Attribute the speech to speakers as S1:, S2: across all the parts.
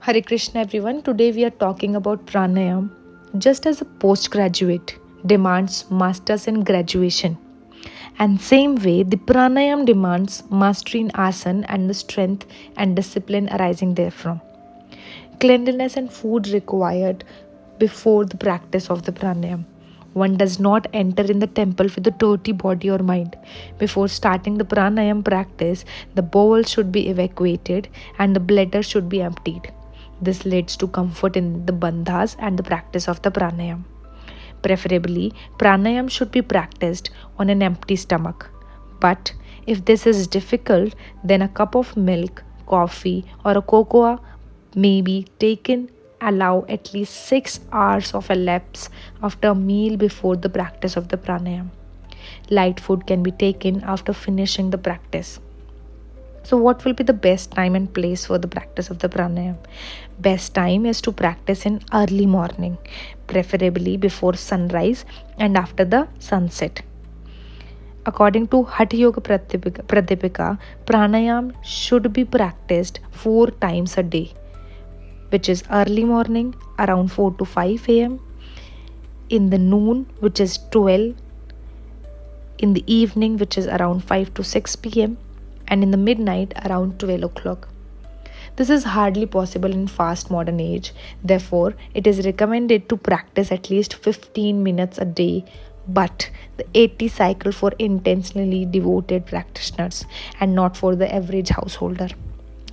S1: Hare Krishna everyone. Today we are talking about pranayam. Just as a postgraduate demands masters in graduation, and same way the pranayam demands mastery in asana and the strength and discipline arising therefrom. Cleanliness and food required before the practice of the pranayam. One does not enter in the temple with a dirty body or mind. Before starting the pranayam practice, the bowel should be evacuated and the bladder should be emptied. This leads to comfort in the bandhas and the practice of the pranayam. Preferably, pranayam should be practiced on an empty stomach. But if this is difficult, then a cup of milk, coffee, or a cocoa may be taken. Allow at least 6 hours of elapse after a meal before the practice of the pranayam. Light food can be taken after finishing the practice. So, what will be the best time and place for the practice of the pranayam? Best time is to practice in early morning, preferably before sunrise and after the sunset. According to Hatha Yoga Pradipika, pranayam should be practiced 4 times a day, which is early morning around 4 to 5 am, in the noon, which is 12, in the evening, which is around 5 to 6 pm, and in the midnight around 12 o'clock. This is hardly possible in fast modern age. Therefore, it is recommended to practice at least 15 minutes a day, but the 80 cycle for intentionally devoted practitioners and not for the average householder.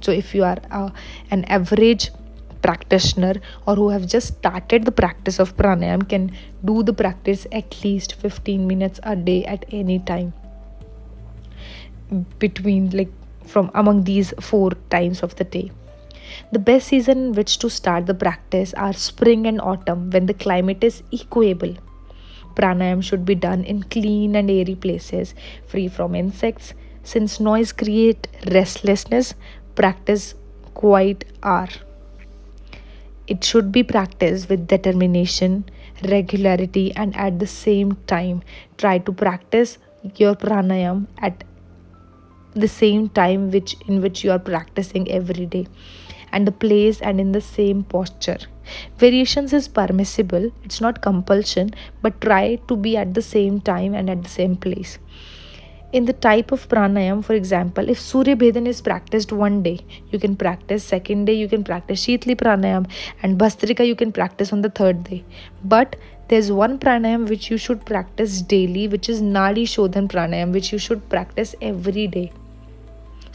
S1: So if you are an average practitioner or who have just started the practice of pranayam, can do the practice at least 15 minutes a day at any time between, like, from among these 4 times of the day. The best season in which to start the practice are spring and autumn, when the climate is equable. Pranayam should be done in clean and airy places, free from insects. Since noise create restlessness, practice quiet hour. It should be practiced with determination, regularity, and at the same time try to practice your pranayam at the same time in which you are practicing every day, and the place and in the same posture. Variations is permissible, it's not compulsion, but try to be at the same time and at the same place. In the type of pranayam, for example, if Surya Bhedan is practiced one day, you can practice second day, you can practice Shitli pranayam, and Bhastrika you can practice on the third day. But there's one pranayam which you should practice daily, which is Nadi Shodhan pranayam, which you should practice every day.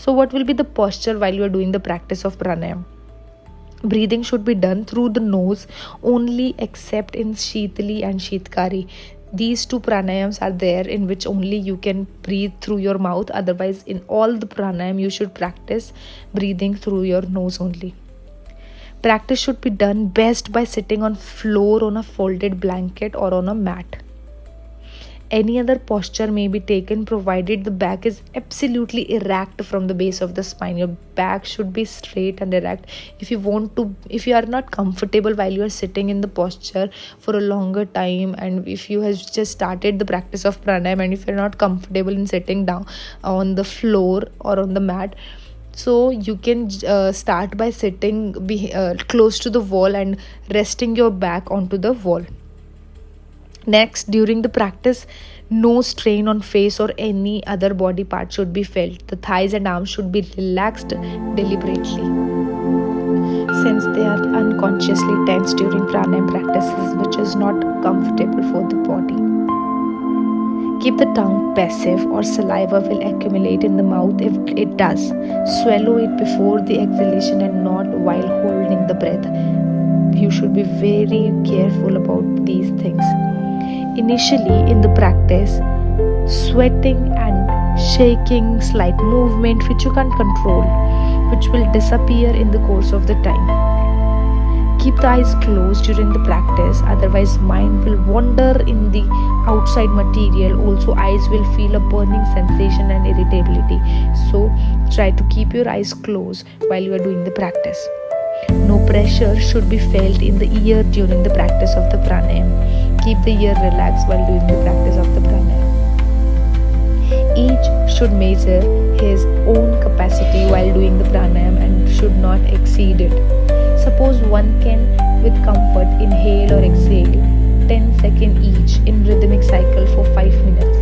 S1: So what will be the posture while you are doing the practice of pranayam? Breathing should be done through the nose only, except in Shitali and Shitkari. These two pranayams are there in which only you can breathe through your mouth. Otherwise, in all the pranayam, you should practice breathing through your nose only. Practice should be done best by sitting on floor on a folded blanket or on a mat. Any other posture may be taken provided the back is absolutely erect from the base of the spine. Your back should be straight and erect. If you are not comfortable while you are sitting in the posture for a longer time, and if you have just started the practice of pranayam and if you're not comfortable in sitting down on the floor or on the mat, so you can start by sitting close to the wall and resting your back onto the wall. Next, during the practice, no strain on face or any other body part should be felt. The thighs and arms should be relaxed deliberately, since they are unconsciously tense during pranayam practices, which is not comfortable for the body. Keep the tongue passive, or saliva will accumulate in the mouth. If it does, swallow it before the exhalation and not while holding the breath. You should be very careful about these things. Initially in the practice, sweating and shaking, slight movement which you can't control, which will disappear in the course of the time. Keep the eyes closed during the practice, otherwise mind will wander in the outside material. Also, eyes will feel a burning sensation and irritability. So try to keep your eyes closed while you are doing the practice. No pressure should be felt in the ear during the practice of the pranayam. Keep the ear relaxed while doing the practice of the pranayam. Each should measure his own capacity while doing the pranayam and should not exceed it. Suppose one can with comfort inhale or exhale 10 seconds each in rhythmic cycle for 5 minutes.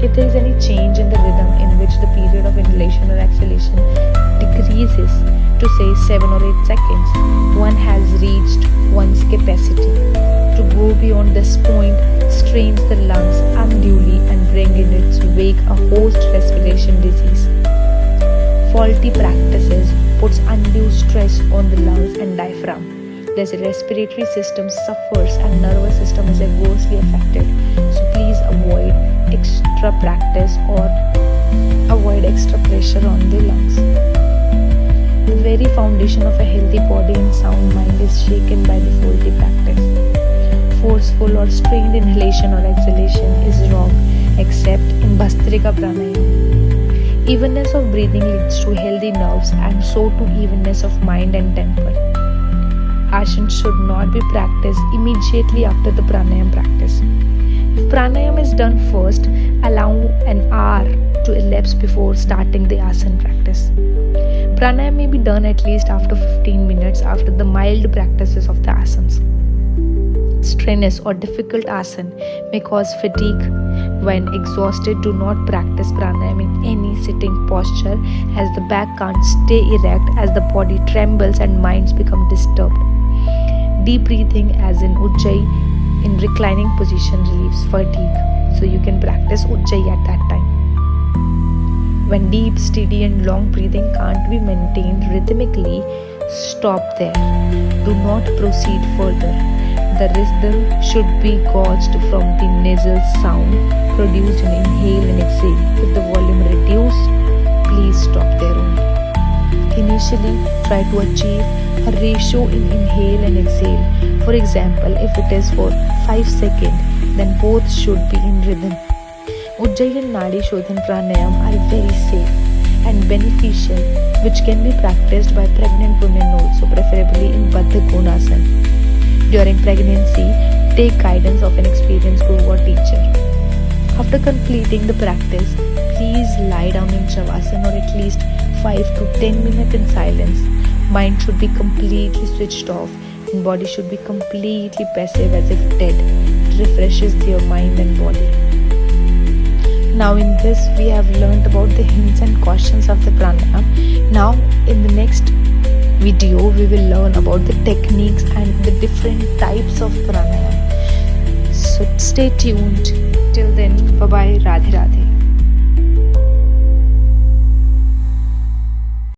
S1: If there is any change in the rhythm in which the period of inhalation or exhalation decreases to say 7 or 8 seconds, one has reached one's capacity. To go beyond this point strains the lungs unduly and bring in its wake a host respiration disease. Faulty practices puts undue stress on the lungs and diaphragm. The respiratory system suffers and nervous system is adversely affected. So please avoid extra practice or avoid extra pressure on the lungs. The very foundation of a healthy body and sound mind is shaken by the faulty practice. Forceful or strained inhalation or exhalation is wrong except in Bhastrika Pranayama. Evenness of breathing leads to healthy nerves and so to evenness of mind and temper. Asana should not be practiced immediately after the pranayam practice. If pranayam is done first, allow an hour to elapse before starting the asana practice. Pranayam may be done at least after 15 minutes after the mild practices of the asanas. Strenuous or difficult asana may cause fatigue. When exhausted, do not practice pranayam in any sitting posture as the back can't stay erect as the body trembles and minds become disturbed. Deep breathing as in Ujjayi in reclining position relieves fatigue, so you can practice Ujjayi at that time. When deep, steady and long breathing can't be maintained rhythmically, stop there. Do not proceed further. The rhythm should be gauged from the nasal sound produced in inhale and exhale. If the volume reduced, please stop there only. Initially, try to achieve a ratio in inhale and exhale. For example, if it is for 5 seconds, then both should be in rhythm. Ujjayi and Nadi Shodhan Pranayam are very safe and beneficial, which can be practiced by pregnant women also, preferably in Baddha Konasana. During pregnancy, take guidance of an experienced guru or teacher. After completing the practice, please lie down in Shavasana or at least 5 to 10 minutes in silence. Mind should be completely switched off and body should be completely passive as if dead. It refreshes your mind and body. Now in this we have learnt about the hints and cautions of the pranayam. Now in the next video we will learn about the techniques and the different types of pranayam. So stay tuned. Till then, bye bye, Radhe Radhe.